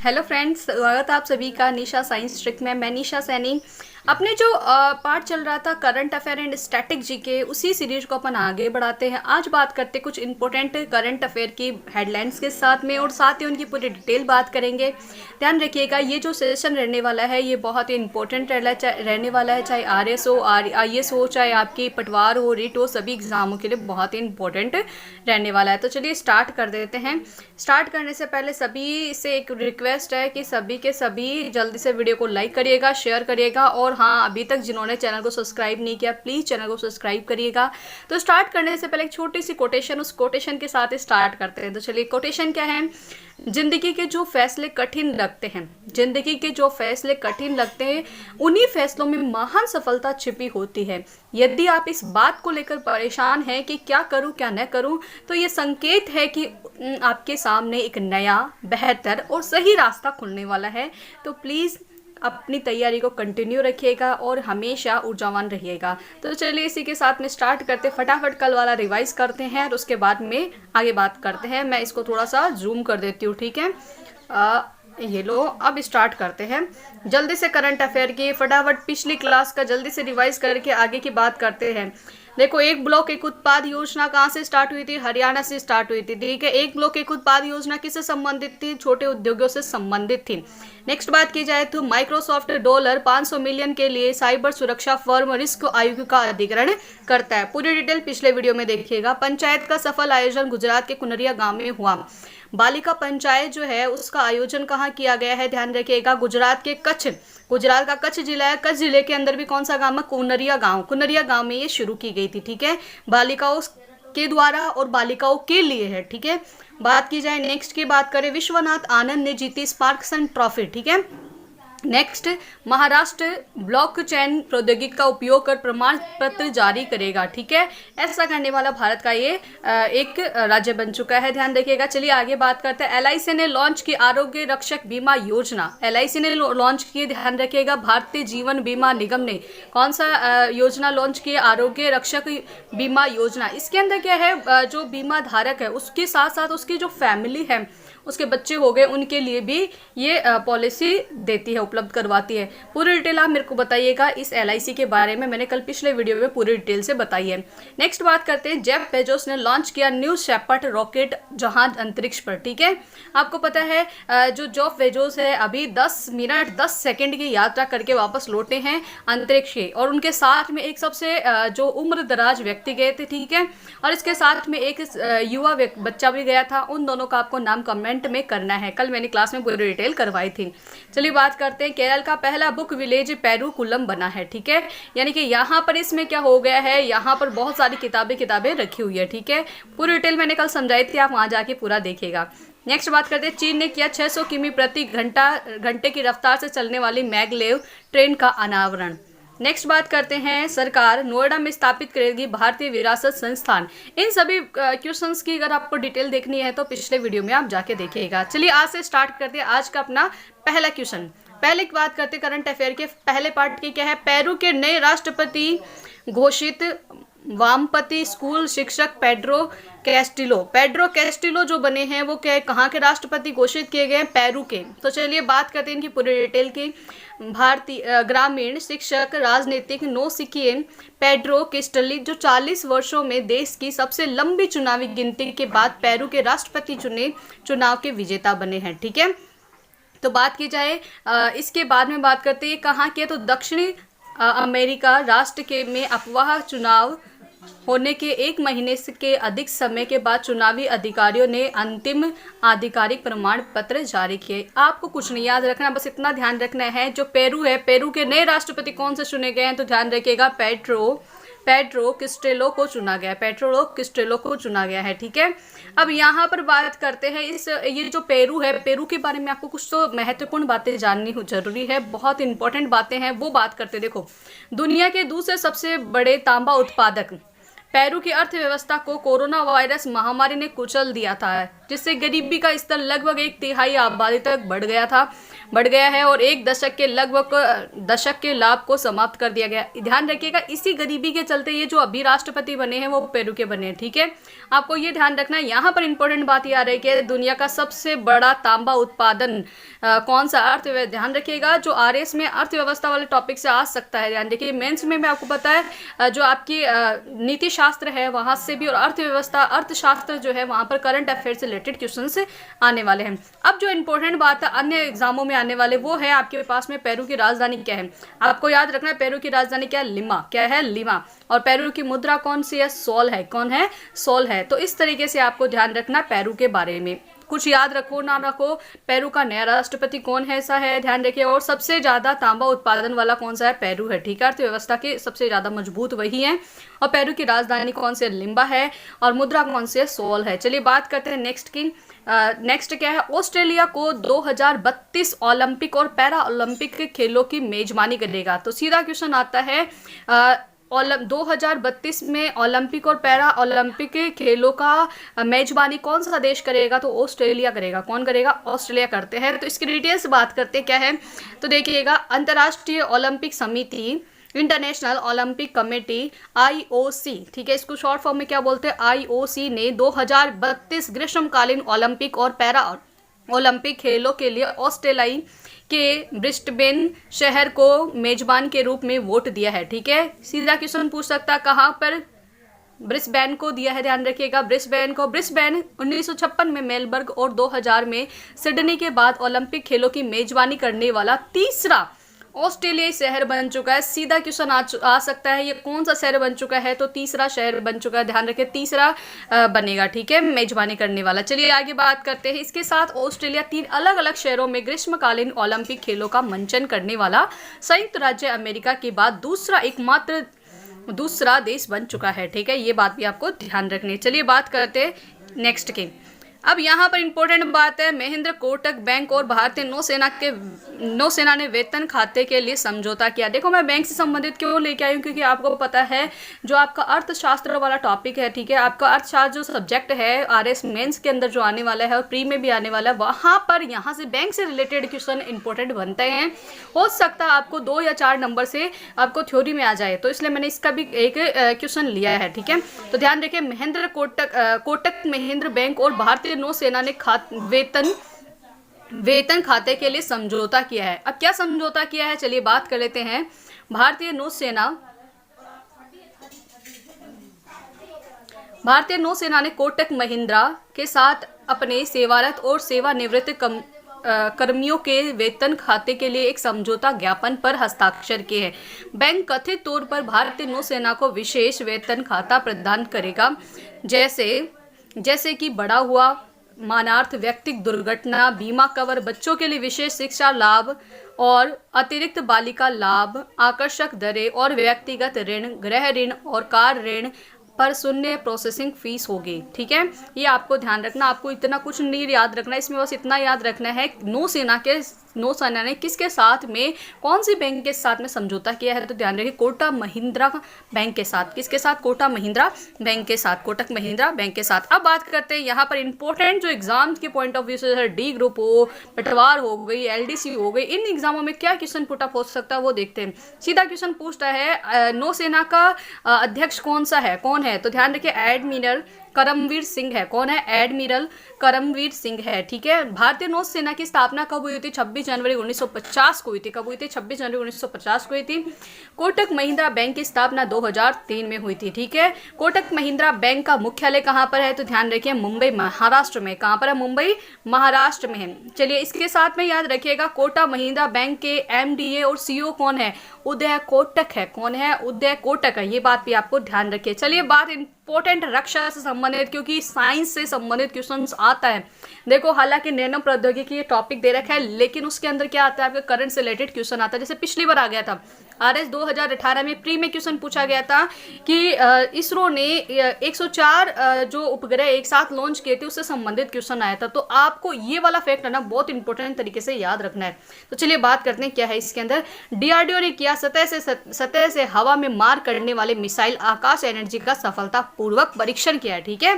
Hello friends, स्वागत है आप सभी का निशा साइंस ट्रिक में। मैं निशा सैनी। अपने जो पार्ट चल रहा था current affair and static GK, उसी सीरीज को अपन आगे बढ़ाते हैं। आज बात करते हैं कुछ इंपॉर्टेंट करंट अफेयर की हेडलाइंस के साथ में, और साथ ही उनकी पूरी डिटेल बात करेंगे। ध्यान रखिएगा, ये जो सेशन रहने वाला है ये बहुत ही इंपॉर्टेंट रहने वाला है। चाहे RS हो, IS हो, चाहे आपकी पटवार हो, रिट हो, सभी एग्जामों के लिए बहुत ही इंपॉर्टेंट रहने वाला है। तो चलिए स्टार्ट कर देते हैं। स्टार्ट करने से पहले सभी से एक रिक्वेस्ट है कि सभी के सभी जल्दी से वीडियो को लाइक करिएगा, शेयर करिएगा, और हाँ, अभी तक जिन्होंने चैनल को सब्सक्राइब नहीं किया प्लीज़ चैनल को सब्सक्राइब करिएगा। तो स्टार्ट करने से पहले एक छोटी सी कोटेशन, उस कोटेशन के साथ स्टार्ट करते हैं। तो चलिए, कोटेशन क्या है? जिंदगी के जो फैसले कठिन लगते हैं, जिंदगी के जो फैसले कठिन लगते हैं, उन्हीं फैसलों में महान सफलता छिपी होती है। यदि आप इस बात को लेकर परेशान हैं कि क्या करूं क्या न करूं, तो ये संकेत है कि आपके सामने एक नया, बेहतर और सही रास्ता खुलने वाला है। तो प्लीज़ अपनी तैयारी को कंटिन्यू रखिएगा और हमेशा ऊर्जावान रहिएगा। तो चलिए इसी के साथ में स्टार्ट करते, फटाफट कल वाला रिवाइज करते हैं और उसके बाद में आगे बात करते हैं। मैं इसको थोड़ा सा जूम कर देती हूँ, ठीक है? ये लो, अब स्टार्ट करते हैं जल्दी से करंट अफेयर की। फटाफट पिछली क्लास का जल्दी से रिवाइज करके आगे की बात करते हैं। देखो, एक ब्लॉक एक उत्पाद योजना कहाँ से स्टार्ट हुई थी? हरियाणा से स्टार्ट हुई थी, ठीक है। एक ब्लॉक एक उत्पाद योजना किससे संबंधित थी? छोटे उद्योगों से संबंधित थी। नेक्स्ट बात की जाए तो माइक्रोसॉफ्ट $500 मिलियन के लिए साइबर सुरक्षा फर्म रिस्क आयोग का अधिग्रहण करता है। पूरी डिटेल पिछले वीडियो में देखिएगा। पंचायत का सफल आयोजन गुजरात के कुनरिया गांव में हुआ। बालिका पंचायत जो है उसका आयोजन कहाँ किया गया है? ध्यान रखिएगा, गुजरात के कच्छ, गुजरात का कच्छ जिला है। कच्छ जिले के अंदर भी कौन सा गांव है? कुनरिया गांव। कुनरिया गांव में ये शुरू की गई थी, ठीक है। बालिकाओं के द्वारा और बालिकाओं के लिए है, ठीक है। बात की जाए नेक्स्ट की, बात करें, विश्वनाथ आनंद ने जीती स्पार्क्सन ट्रॉफी, ठीक है। नेक्स्ट, महाराष्ट्र ब्लॉकचेन प्रौद्योगिकी का उपयोग कर प्रमाण पत्र जारी करेगा, ठीक है। ऐसा करने वाला भारत का ये एक राज्य बन चुका है, ध्यान रखिएगा। चलिए आगे बात करते हैं। LIC ने लॉन्च की आरोग्य रक्षक बीमा योजना। LIC ने लॉन्च की, ध्यान रखिएगा। भारतीय जीवन बीमा निगम ने कौन सा योजना लॉन्च की? आरोग्य रक्षक बीमा योजना। इसके अंदर क्या है, जो बीमा धारक है उसके साथ साथ उसकी जो फैमिली है, उसके बच्चे हो गए, उनके लिए भी ये पॉलिसी देती है, उपलब्ध करवाती है। पूरी डिटेल आप मेरे को बताइएगा इस LIC के बारे में, मैंने कल पिछले वीडियो में पूरी डिटेल से बताई है। नेक्स्ट बात करते हैं, जेफ बेजोस ने लॉन्च किया न्यू शेपर्ड रॉकेट जहाज अंतरिक्ष पर, ठीक है। आपको पता है जो जेफ बेजोस है अभी 10 मिनट 10 सेकेंड की यात्रा करके वापस लौटे हैं अंतरिक्ष की, और उनके साथ में एक सबसे जो उम्र दराज व्यक्ति गए थे, ठीक है। और इसके साथ में एक युवा बच्चा भी गया था। उन दोनों का आपको नाम कमेंट में करना है, कल मैंने क्लास में पूरी डिटेल करवाई थी। चलिए बात करते हैं, केरल का पहला बुक विलेज पेरुकुलम बना है, ठीक है। यानी कि यहाँ पर इसमें क्या हो गया है, यहाँ पर बहुत सारी किताबें रखी हुई है, ठीक है। पूरी डिटेल मैंने कल समझाई थी, आप वहाँ जाके पूरा देखिएगा। नेक्स्ट बात करते हैं, चीन ने किया 600 किमी प्रति घंटे की रफ्तार से चलने वाली मैगलेव ट्रेन का अनावरण। नेक्स्ट बात करते हैं, सरकार नोएडा में स्थापित करेगी भारतीय विरासत संस्थान। इन सभी क्वेश्चंस की अगर आपको डिटेल देखनी है तो पिछले वीडियो में आप जाके देखिएगा। चलिए आज से स्टार्ट करते हैं आज का अपना पहला क्वेश्चन। पहले की बात करते हैं करंट अफेयर के पहले पार्ट की, क्या है? पेरू के नए राष्ट्रपति घोषित। वामपंथी स्कूल शिक्षक पेड्रो कैस्टिलो जो बने हैं वो कहाँ के राष्ट्रपति घोषित किए गए हैं? पेरू के। तो चलिए बात करते हैं इनकी पूरी डिटेल की। भारतीय ग्रामीण शिक्षक राजनीतिक नौसिखिए पेड्रो कैस्टिलो जो 40 वर्षों में देश की सबसे लंबी चुनावी गिनती के बाद पेरू के राष्ट्रपति चुनाव के विजेता बने हैं, ठीक है। तो बात की जाए इसके बाद में बात करते हैं कहाँ के, तो दक्षिणी अमेरिका राष्ट्र के में अफवाह चुनाव होने के 1 महीने के अधिक समय के बाद चुनावी अधिकारियों ने अंतिम आधिकारिक प्रमाण पत्र जारी किए। आपको कुछ नहीं याद रखना, बस इतना ध्यान रखना है, जो पेरू है, पेरू के नए राष्ट्रपति कौन से चुने गए हैं? तो ध्यान रखिएगा, पेड्रो कैस्टिलो को चुना गया है, ठीक है। अब यहाँ पर बात करते हैं ये जो पेरू है, पेरू के बारे में आपको कुछ तो महत्वपूर्ण बातें जाननी जरूरी है, बहुत इंपॉर्टेंट बातें हैं, वो बात करते हैं। देखो, दुनिया के दूसरे सबसे बड़े तांबा उत्पादक पेरू की अर्थव्यवस्था को कोरोना वायरस महामारी ने कुचल दिया था, जिससे गरीबी का स्तर लगभग 1/3 आबादी तक बढ़ गया था। बढ़ गया है और एक दशक के लगभग दशक के लाभ को समाप्त कर दिया गया। ध्यान रखिएगा, इसी गरीबी के चलते ये जो अभी राष्ट्रपति बने हैं वो पेरू के बने हैं, ठीक है। आपको ये ध्यान रखना है। यहाँ पर इंपॉर्टेंट बात ये आ रही है कि दुनिया का सबसे बड़ा तांबा उत्पादन कौन सा अर्थव्यवस्था, ध्यान रखिएगा, जो आरएस में अर्थव्यवस्था वाले टॉपिक से आ सकता है। ध्यान देखिए, मेंस में आपको पता है जो आपकी नीति शास्त्र है वहां से भी, और अर्थव्यवस्था अर्थशास्त्र जो है वहां पर करंट अफेयर से रिलेटेड क्वेश्चन से आने वाले हैं। अब जो इंपॉर्टेंट बात है अन्य एग्जामों में आने वाले, वो है आपके पास में पेरू की राजधानी क्या है। आपको याद रखना है पेरू की राजधानी क्या है, लिमा। क्या है, लिमा। और पेरू की मुद्रा कौन सी है, सोल है। कौन है, सोल है। तो इस तरीके से आपको ध्यान रखना पेरू के बारे में। कुछ याद रखो ना रखो, पेरू का नया राष्ट्रपति कौन है ऐसा है, ध्यान रखिए। और सबसे ज्यादा तांबा उत्पादन वाला कौन सा है, पेरू है, ठीक है। अर्थव्यवस्था के सबसे ज्यादा मजबूत वही है। और पेरू की राजधानी कौन सी है, लिम्बा है। और मुद्रा कौन सी है, सोल है। चलिए बात करते हैं नेक्स्ट की। नेक्स्ट क्या है, ऑस्ट्रेलिया को 2032 ओलंपिक और पैरा ओलंपिक के खेलों की मेजबानी करेगा। तो सीधा क्वेश्चन आता है 2032 में ओलंपिक और पैरा ओलंपिक के खेलों का मेजबानी कौन सा देश करेगा, तो ऑस्ट्रेलिया करेगा। कौन करेगा, ऑस्ट्रेलिया करते हैं। तो इसकी डिटेल्स बात करते हैं क्या है, तो देखिएगा, अंतर्राष्ट्रीय ओलंपिक समिति, इंटरनेशनल ओलंपिक कमेटी, आईओसी, ठीक है, इसको शॉर्ट फॉर्म में क्या बोलते हैं, आईओसी ने 2032 ग्रीष्मकालीन ओलंपिक और पैरा ओलंपिक खेलों के लिए ऑस्ट्रेलिया के ब्रिस्बेन शहर को मेजबान के रूप में वोट दिया है, ठीक है। सीधा क्वेश्चन पूछ सकता है कहाँ पर, ब्रिस्बेन को दिया है। ध्यान रखिएगा, ब्रिस्बेन को। ब्रिस्बेन 1956 में मेलबर्न और 2000 में सिडनी के बाद ओलंपिक खेलों की मेजबानी करने वाला तीसरा ऑस्ट्रेलियाई शहर बन चुका है। सीधा क्वेश्चन आ सकता है, ये कौन सा शहर बन चुका है, तो तीसरा शहर बन चुका है। ध्यान रखिए, तीसरा बनेगा, ठीक है, मेजबानी करने वाला। चलिए आगे बात करते हैं। इसके साथ ऑस्ट्रेलिया 3 अलग अलग शहरों में ग्रीष्मकालीन ओलंपिक खेलों का मंचन करने वाला संयुक्त राज्य अमेरिका के बाद दूसरा देश बन चुका है, ठीक है। ये बात भी आपको ध्यान रखनी है। चलिए बात करते हैं नेक्स्ट की। अब यहाँ पर इंपॉर्टेंट बात है, महेंद्र कोटक बैंक और भारतीय नौसेना ने वेतन खाते के लिए समझौता किया। देखो, मैं बैंक से संबंधित क्यों लेके आई हूँ, क्योंकि आपको पता है जो आपका अर्थशास्त्र वाला टॉपिक है, ठीक है, आपका अर्थशास्त्र जो सब्जेक्ट है आरएस मेंस के अंदर जो आने वाला है और प्री में भी आने वाला है, वहाँ पर यहाँ से बैंक से रिलेटेड क्वेश्चन इंपॉर्टेंट बनते हैं। हो सकता है आपको 2 या 4 नंबर से आपको थ्योरी में आ जाए, तो इसलिए मैंने इसका भी एक क्वेश्चन लिया है, ठीक है। तो ध्यान रखिए, महेंद्र कोटक महिंद्रा बैंक और भारतीय नौसेना ने वेतन खाते के लिए समझौता किया है। अब क्या समझौता किया है, चलिए बात कर लेते हैं। भारतीय नौसेना ने कोटक महिंद्रा के साथ अपने सेवारत और सेवानिवृत्त कर्मियों के वेतन खाते के लिए एक समझौता ज्ञापन पर हस्ताक्षर किए हैं। बैंक कथित तौर पर भारतीय नौसेना को विशेष वेतन खाता प्रदान करेगा, जैसे कि बढ़ा हुआ मानार्थ, व्यक्तिगत दुर्घटना बीमा कवर, बच्चों के लिए विशेष शिक्षा लाभ और अतिरिक्त बालिका लाभ, आकर्षक दरें और व्यक्तिगत ऋण, गृह ऋण और कार ऋण पर शून्य प्रोसेसिंग फीस होगी, ठीक है। ये आपको ध्यान रखना, आपको इतना कुछ नहीं याद रखना, इसमें बस इतना याद रखना है नौसेना ने किसके साथ में, कौन सी बैंक के साथ में समझौता किया है, तो ध्यान रखिए कोटक महिंद्रा बैंक के साथ। किसके साथ, कोटक महिंद्रा बैंक के साथ, कोटक महिंद्रा बैंक के साथ। अब बात करते हैं यहाँ पर इंपॉर्टेंट जो एग्जाम के पॉइंट ऑफ व्यू से, डी ग्रुप हो, पटवार हो गई, एलडीसी हो गई, इन एग्जामों में क्या क्वेश्चन पुट अप हो सकता है वो देखते हैं। सीधा क्वेश्चन पूछता है नौसेना का अध्यक्ष कौन सा है, कौन है, तो ध्यान रखिए एडमिरल करमवीर सिंह है। कौन है, एडमिरल करमवीर सिंह है, ठीक है। भारतीय नौसेना की स्थापना कब हुई थी, 26 जनवरी 1950 को हुई थी। कब हुई थी, 26 जनवरी 1950 को हुई थी। कोटक महिंद्रा बैंक की स्थापना 2003 में हुई थी, ठीक है। कोटक महिंद्रा बैंक का मुख्यालय कहाँ पर है, तो ध्यान रखिए मुंबई महाराष्ट्र में। कहाँ पर है, मुंबई महाराष्ट्र में है। चलिए इसके साथ में याद रखिएगा कोटक महिंद्रा बैंक के एमडीए और सीईओ कौन है, उदय कोटक है। कौन है, उदय कोटक है। ये बात भी आपको ध्यान रखिए। चलिए बात इंपॉर्टेंट रक्षा से संबंधित, क्योंकि साइंस से संबंधित क्वेश्चंस आता है। देखो हालांकि नैनो प्रौद्योगिकी ये टॉपिक दे रखा है, लेकिन उसके अंदर क्या आता है, आपके करंट से रिलेटेड क्वेश्चन आता है। जैसे पिछली बार आ गया था आरएस 2018 में प्री में क्वेश्चन पूछा गया था कि इसरो ने 104 जो उपग्रह एक साथ लॉन्च किए थे उससे संबंधित क्वेश्चन आया था। तो आपको ये वाला फैक्ट है ना बहुत इंपॉर्टेंट तरीके से याद रखना है। तो चलिए बात करते हैं क्या है इसके अंदर। डीआरडीओ ने किया सतह से हवा में मार करने वाले मिसाइल आकाश एनर्जी का सफलतापूर्वक परीक्षण किया है, ठीक है।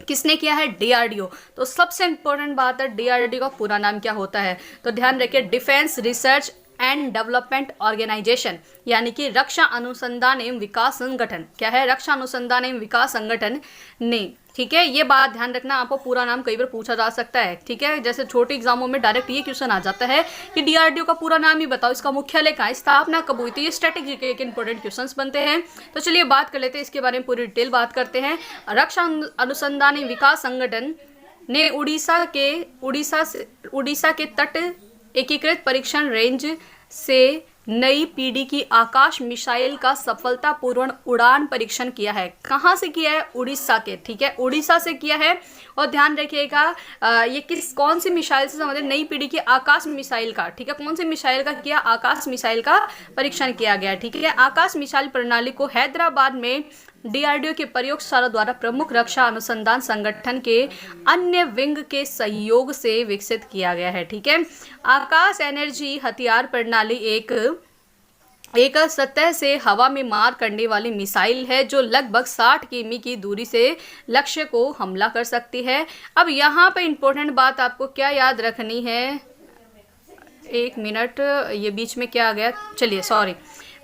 किसने किया है? डीआरडीओ। तो सबसे इंपॉर्टेंट बात है डीआरडीओ का पूरा नाम क्या होता है, तो ध्यान रखिए defence research and development organisation, यानी कि रक्षा अनुसंधान एवं विकास संगठन। क्या है? रक्षा अनुसंधान एवं विकास संगठन ने। ठीक है, ये बात ध्यान रखना, आपको पूरा नाम कई बार पूछा जा सकता है। ठीक है, जैसे छोटे एग्जामों में डायरेक्ट ये क्वेश्चन आ जाता है कि डीआरडीओ का पूरा नाम ही बताओ, इसका मुख्यालय कहाँ है, स्थापना कब हुई थी। ये स्ट्रेटेजी के एक इंपॉर्टेंट क्वेश्चंस बनते हैं। तो चलिए बात कर लेते हैं इसके बारे में, पूरी डिटेल बात करते हैं। रक्षा अनुसंधान एवं विकास संगठन ने उड़ीसा के तट एकीकृत परीक्षण रेंज से नई पीढ़ी की आकाश मिसाइल का सफलतापूर्ण उड़ान परीक्षण किया है। कहाँ से किया है? उड़ीसा के। ठीक है, उड़ीसा से किया है। और ध्यान रखिएगा ये कौन सी मिसाइल से संबंधित? नई पीढ़ी की आकाश मिसाइल का। ठीक है, कौन सी मिसाइल का किया? आकाश मिसाइल का परीक्षण किया गया। ठीक है, आकाश मिसाइल प्रणाली को हैदराबाद में डीआरडीओ के प्रयोगशाला द्वारा प्रमुख रक्षा अनुसंधान संगठन के अन्य विंग के सहयोग से विकसित किया गया है। ठीक है, आकाश एनर्जी हथियार प्रणाली एक सतह से हवा में मार करने वाली मिसाइल है जो लगभग 60 किमी की दूरी से लक्ष्य को हमला कर सकती है। अब यहाँ पे इंपॉर्टेंट बात आपको क्या याद रखनी है, एक मिनट, ये बीच में क्या आ गया, चलिए सॉरी।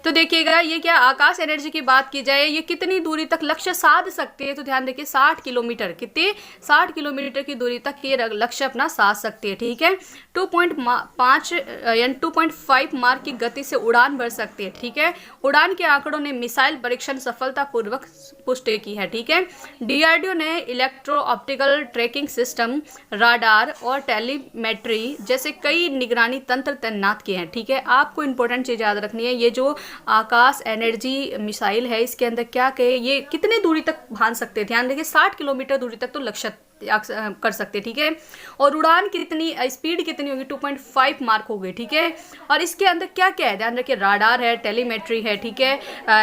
तो देखिएगा ये क्या आकाश एनर्जी की बात की जाए, ये कितनी दूरी तक लक्ष्य साध सकती है, तो ध्यान देखिए 60 किलोमीटर, कितने 60 किलोमीटर की दूरी तक ये लक्ष्य अपना साध सकती है। ठीक है, 2.5 यानी 2.5 मार्क की गति से उड़ान भर सकती है। ठीक है, उड़ान के आंकड़ों ने मिसाइल परीक्षण सफलतापूर्वक पुष्टि की है। ठीक है, डीआरडीओ ने electro optical tracking system, radar और टेलीमेट्री जैसे कई निगरानी तंत्र तैनात किए हैं। ठीक है, आपको इंपॉर्टेंट चीज़ याद रखनी है, ये जो आकाश एनर्जी मिसाइल है इसके अंदर क्या कहे, ये कितने दूरी तक भाग सकते हैं, ध्यान देखिए 60 किलोमीटर दूरी तक तो लक्ष्य कर सकते हैं। ठीक है, और उड़ान कितनी, स्पीड कितनी होगी, 2.5 मार्क हो गई। ठीक है, और इसके अंदर क्या क्या है, ध्यान रखिए राडार है, टेलीमेट्री है। ठीक है,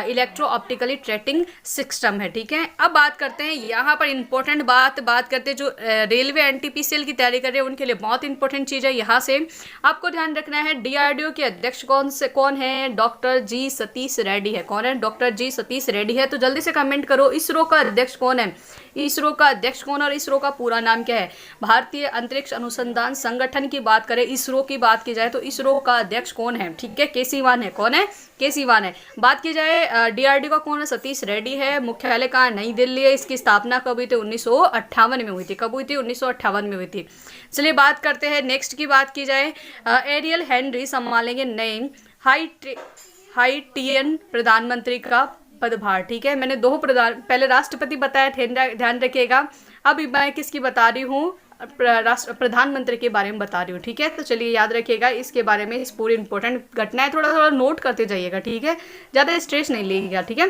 इलेक्ट्रो ऑप्टिकली ट्रैकिंग सिस्टम है। ठीक है, अब बात करते हैं यहाँ पर इंपॉर्टेंट बात करते हैं जो रेलवे एनटीपीसीएल की तैयारी कर रहे हैं उनके लिए बहुत इंपॉर्टेंट चीज़ है। यहाँ से आपको ध्यान रखना है डीआरडीओ के अध्यक्ष कौन है? डॉक्टर जी सतीश रेड्डी है। कौन है? डॉक्टर जी सतीश रेड्डी है। तो जल्दी से कमेंट करो इसरो का अध्यक्ष कौन है, इसरो का अध्यक्ष कौन, और इसरो का पूरा नाम क्या है? भारतीय अंतरिक्ष अनुसंधान संगठन की बात करें, इसरो की बात की जाए तो इसरो का अध्यक्ष कौन है? ठीक है, के सिवान है। कौन है? के सिवान है। बात की जाए डीआरडीओ का कौन है? सतीश रेड्डी है। मुख्यालय कहाँ? नई दिल्ली है। इसकी स्थापना कब हुई थी? 1958 में हुई थी। कब हुई थी? 1958 में हुई थी। चलिए बात करते हैं नेक्स्ट की, बात की जाए एरियल हेनरी संभालेंगे नए हाइटियन प्रधानमंत्री का पदभार। ठीक है, मैंने दो पहले राष्ट्रपति बताया, ध्यान रखिएगा। अब मैं किसकी बता रही हूँ? प्रधानमंत्री के बारे में बता रही हूँ। ठीक है, तो चलिए याद रखिएगा इसके बारे में, इस पूरी इंपॉर्टेंट घटना है, थोड़ा थोड़ा नोट करते जाइएगा। ठीक है, ज़्यादा स्ट्रेस नहीं लेगा। ठीक है,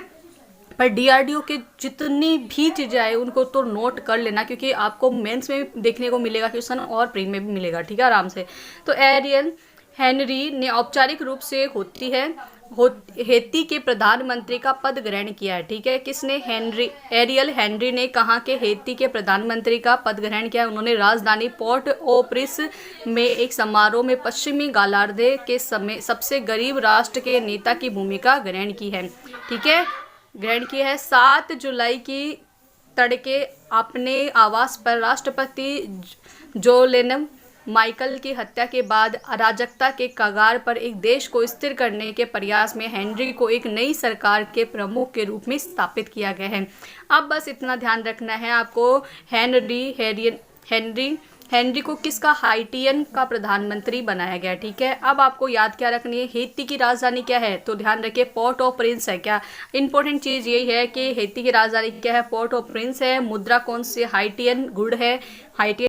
पर डीआरडीओ के जितनी भी चीज़ें आए उनको तो नोट कर लेना, क्योंकि आपको मेंस में भी देखने को मिलेगा क्वेश्चन और प्री में भी मिलेगा। ठीक है, आराम से। तो एरियल हेनरी ने औपचारिक रूप से हेती के प्रधानमंत्री का पद ग्रहण किया है। ठीक है, किसने? एरियल हेनरी ने कहा कि हेती के प्रधानमंत्री का पद ग्रहण किया। उन्होंने राजधानी पोर्ट ओ प्रिंस में एक समारोह में पश्चिमी गोलार्ध के सबसे गरीब राष्ट्र के नेता की भूमिका ग्रहण की है। ठीक है, ग्रहण की है। 7 जुलाई की तड़के अपने आवास पर राष्ट्रपति जोलेन माइकल की हत्या के बाद अराजकता के कगार पर एक देश को स्थिर करने के प्रयास में हेनरी को एक नई सरकार के प्रमुख के रूप में स्थापित किया गया है। अब बस इतना ध्यान रखना है आपको, हेनरी को किसका? हाइटियन का प्रधानमंत्री बनाया गया। ठीक है, अब आपको याद क्या रखनी है? हेती की राजधानी क्या है? तो ध्यान रखिए पोर्ट ऑफ प्रिंस है। क्या इंपॉर्टेंट चीज़ यही है कि हेती की राजधानी क्या है? पोर्ट ऑफ प्रिंस है। मुद्रा कौन सी? हाइटियन गुड है। हाइटियन